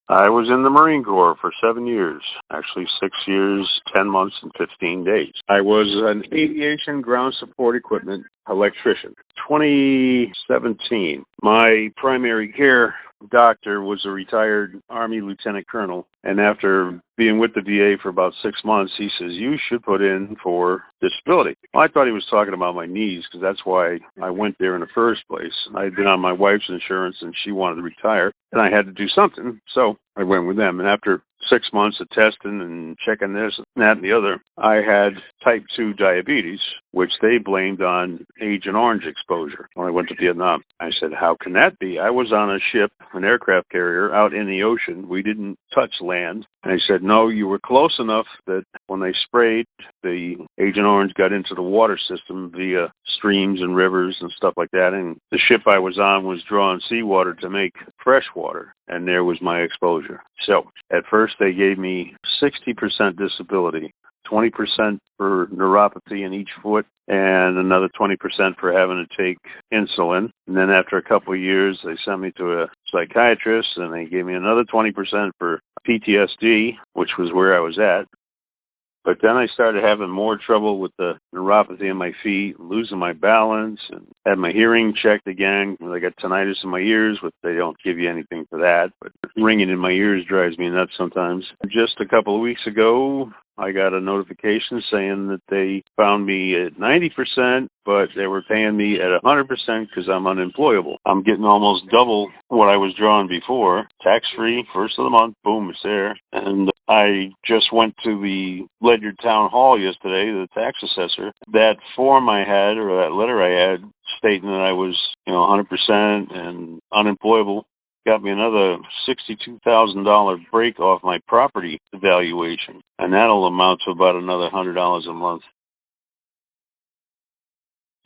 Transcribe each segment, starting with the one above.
I was in the Marine Corps for 7 years, actually 6 years, 10 months, and 15 days. I was an aviation ground support equipment electrician. 2017, my primary care doctor was a retired Army lieutenant colonel, and after being with the VA for about 6 months, he says, you should put in for disability. Well, I thought he was talking about my knees, because that's why I went there in the first place. I had been on my wife's insurance, and she wanted to retire, and I had to do something, so I went with them. And after 6 months of testing and checking this and that and the other, I had type 2 diabetes, which they blamed on Agent Orange exposure when I went to Vietnam. I said, how can that be? I was on a ship, an aircraft carrier, out in the ocean. We didn't touch land. And they said, no, you were close enough that when they sprayed, the Agent Orange got into the water system via streams and rivers and stuff like that. And the ship I was on was drawing seawater to make fresh water. And there was my exposure. So at first they gave me 60% disability, 20% for neuropathy in each foot, and another 20% for having to take insulin. And then after a couple of years, they sent me to a psychiatrist, and they gave me another 20% for PTSD, which was where I was at. But then I started having more trouble with the neuropathy in my feet, losing my balance, and had my hearing checked again. I got tinnitus in my ears, but they don't give you anything for that. But ringing in my ears drives me nuts sometimes. Just a couple of weeks ago, I got a notification saying that they found me at 90%, but they were paying me at 100% because I'm unemployable. I'm getting almost double what I was drawing before. Tax-free, first of the month, boom, it's there. And I just went to the Ledyard Town Hall yesterday, the tax assessor. That form I had, or that letter I had, stating that I was, 100% and unemployable, got me another $62,000 break off my property valuation, and that'll amount to about another $100 a month.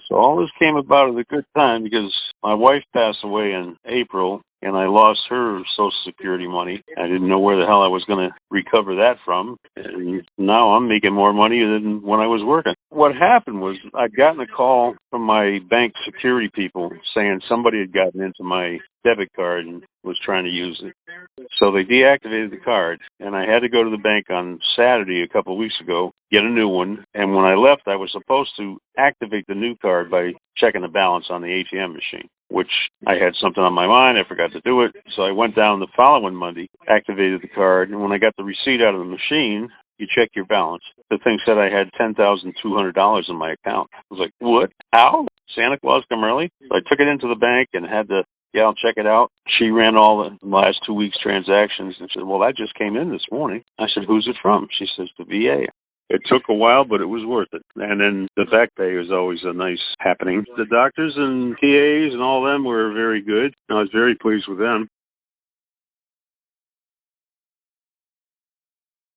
So all this came about at a good time because my wife passed away in April, and I lost her Social Security money. I didn't know where the hell I was going to recover that from, and now I'm making more money than when I was working. What happened was I'd gotten a call from my bank security people saying somebody had gotten into my debit card and was trying to use it. So they deactivated the card, and I had to go to the bank on Saturday a couple of weeks ago, get a new one, and when I left, I was supposed to activate the new card by checking the balance on the ATM machine, which I had something on my mind. I forgot to do it. So I went down the following Monday, activated the card, and when I got the receipt out of the machine, you check your balance. The thing said I had $10,200 in my account. I was like, what? How? Santa Claus come early? So I took it into the bank and had the gal check it out. She ran all the last 2 weeks' transactions and said, well, that just came in this morning. I said, who's it from? She says, the VA. It took a while, but it was worth it. And then the back pay was always a nice happening. The doctors and PAs and all them were very good. I was very pleased with them.